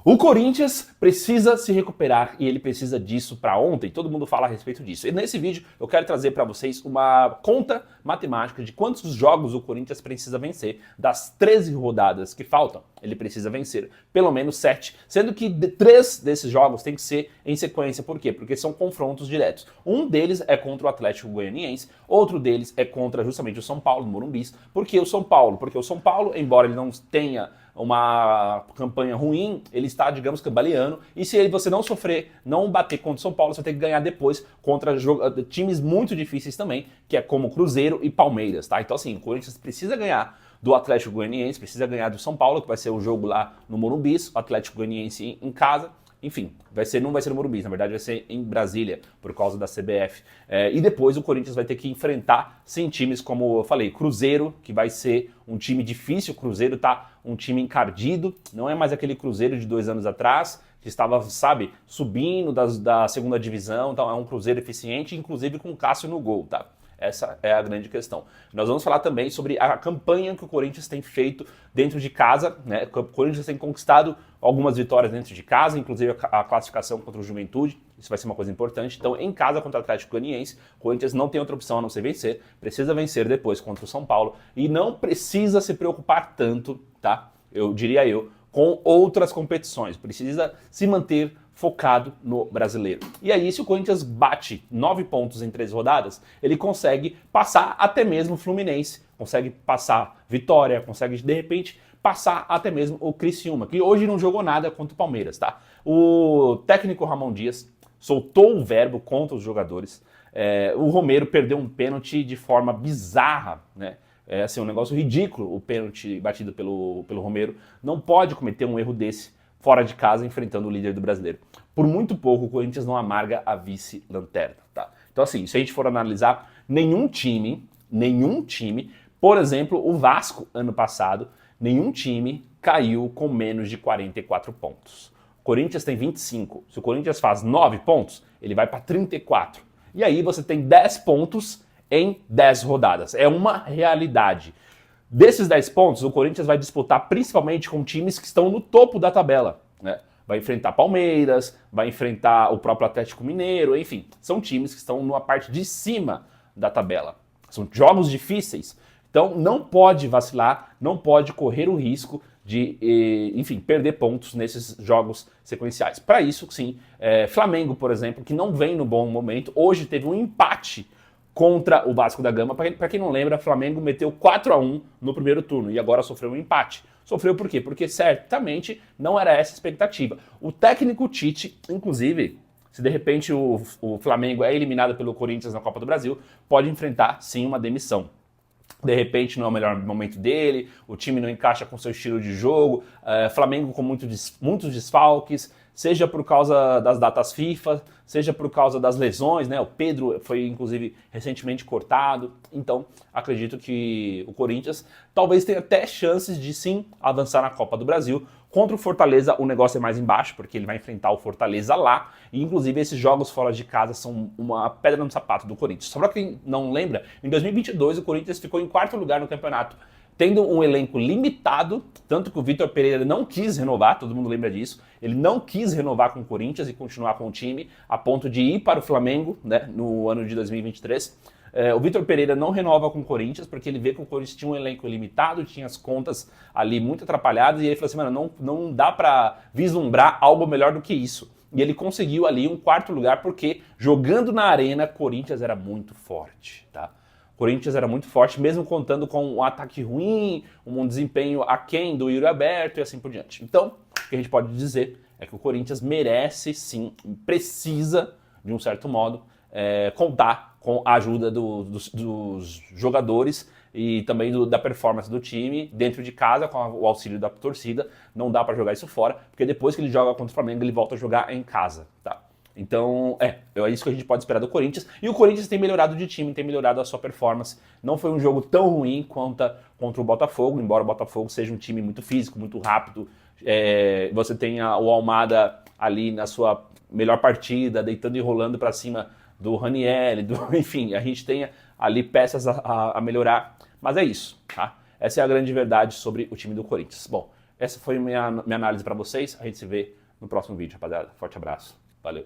O Corinthians precisa se recuperar e ele precisa disso para ontem. Todo mundo fala a respeito disso. E nesse vídeo eu quero trazer para vocês uma conta matemática de quantos jogos o Corinthians precisa vencer das 13 rodadas que faltam. Ele precisa vencer pelo menos 7, sendo que 3 desses jogos tem que ser em sequência. Por quê? Porque são confrontos diretos. Um deles é contra o Atlético Goianiense, outro deles é contra justamente o São Paulo, no Morumbi. Por que o São Paulo? Porque o São Paulo, embora ele não tenha uma campanha ruim, ele está, digamos, cambaleando, e se você não sofrer, não bater contra o São Paulo, você vai ter que ganhar depois contra times muito difíceis também, que é como Cruzeiro e Palmeiras, tá? Então assim, o Corinthians precisa ganhar do Atlético Goianiense, precisa ganhar do São Paulo, que vai ser o jogo lá no Morumbi, o Atlético Goianiense em casa. Enfim, não vai ser no Morumbi, na verdade vai ser em Brasília, por causa da CBF. E depois o Corinthians vai ter que enfrentar, sim, times como eu falei, Cruzeiro, que vai ser um time difícil. O Cruzeiro tá um time encardido, não é mais aquele Cruzeiro de 2 anos atrás, que estava, sabe, subindo da segunda divisão, então é um Cruzeiro eficiente, inclusive com o Cássio no gol, tá? Essa é a grande questão. Nós vamos falar também sobre a campanha que o Corinthians tem feito dentro de casa, né? O Corinthians tem conquistado algumas vitórias dentro de casa, inclusive a classificação contra o Juventude. Isso vai ser uma coisa importante. Então, em casa contra o Atlético Goianiense, o Corinthians não tem outra opção a não ser vencer. Precisa vencer depois contra o São Paulo e não precisa se preocupar tanto, tá? Eu diria com outras competições. Precisa se manter focado no brasileiro. E aí, se o Corinthians bate 9 pontos em 3 rodadas, ele consegue passar até mesmo o Fluminense, consegue passar Vitória, consegue, de repente, passar até mesmo o Criciúma, que hoje não jogou nada contra o Palmeiras, tá? O técnico Ramon Dias soltou o verbo contra os jogadores. O Romero perdeu um pênalti de forma bizarra, né? É assim, um negócio ridículo o pênalti batido pelo Romero. Não pode cometer um erro desse fora de casa, enfrentando o líder do brasileiro. Por muito pouco, o Corinthians não amarga a vice-lanterna, tá? Então assim, se a gente for analisar, nenhum time, por exemplo, o Vasco, ano passado, nenhum time caiu com menos de 44 pontos. O Corinthians tem 25. Se o Corinthians faz 9 pontos, ele vai para 34. E aí você tem 10 pontos em 10 rodadas. É uma realidade. Desses 10 pontos, o Corinthians vai disputar principalmente com times que estão no topo da tabela, né? Vai enfrentar Palmeiras, vai enfrentar o próprio Atlético Mineiro, enfim, são times que estão na parte de cima da tabela. São jogos difíceis, então não pode vacilar, não pode correr o risco de, enfim, perder pontos nesses jogos sequenciais. Para isso, sim, Flamengo, por exemplo, que não vem no bom momento, hoje teve um empate contra o Vasco da Gama. Para quem não lembra, o Flamengo meteu 4-1 no primeiro turno e agora sofreu um empate. Sofreu por quê? Porque certamente não era essa a expectativa. O técnico Tite, inclusive, se de repente o Flamengo é eliminado pelo Corinthians na Copa do Brasil, pode enfrentar sim uma demissão. De repente não é o melhor momento dele, o time não encaixa com seu estilo de jogo, Flamengo com muitos desfalques, seja por causa das datas FIFA, seja por causa das lesões, né? O Pedro foi, inclusive, recentemente cortado. Então, acredito que o Corinthians talvez tenha até chances de, sim, avançar na Copa do Brasil. Contra o Fortaleza, o negócio é mais embaixo, porque ele vai enfrentar o Fortaleza lá. E, inclusive, esses jogos fora de casa são uma pedra no sapato do Corinthians. Só para quem não lembra, em 2022, o Corinthians ficou em 4º lugar no campeonato, tendo um elenco limitado, tanto que o Vitor Pereira não quis renovar, todo mundo lembra disso, ele não quis renovar com o Corinthians e continuar com o time, a ponto de ir para o Flamengo, né, no ano de 2023. O Vitor Pereira não renova com o Corinthians, porque ele vê que o Corinthians tinha um elenco limitado, tinha as contas ali muito atrapalhadas, e ele falou assim, mano, não dá para vislumbrar algo melhor do que isso. E ele conseguiu ali um 4º lugar, porque jogando na arena, Corinthians era muito forte, tá? Corinthians era muito forte, mesmo contando com um ataque ruim, um desempenho aquém do Yuri Alberto e assim por diante. Então, o que a gente pode dizer é que o Corinthians merece, sim, precisa, de um certo modo, contar com a ajuda dos jogadores e também da performance do time dentro de casa, com o auxílio da torcida. Não dá para jogar isso fora, porque depois que ele joga contra o Flamengo, ele volta a jogar em casa, tá? Então, é isso que a gente pode esperar do Corinthians. E o Corinthians tem melhorado de time, tem melhorado a sua performance. Não foi um jogo tão ruim contra o Botafogo, embora o Botafogo seja um time muito físico, muito rápido. Você tem o Almada ali na sua melhor partida, deitando e rolando para cima do Ranieri, enfim, a gente tem ali peças a melhorar. Mas é isso, tá? Essa é a grande verdade sobre o time do Corinthians. Bom, Essa foi minha análise para vocês. A gente se vê no próximo vídeo, rapaziada. Forte abraço. Valeu.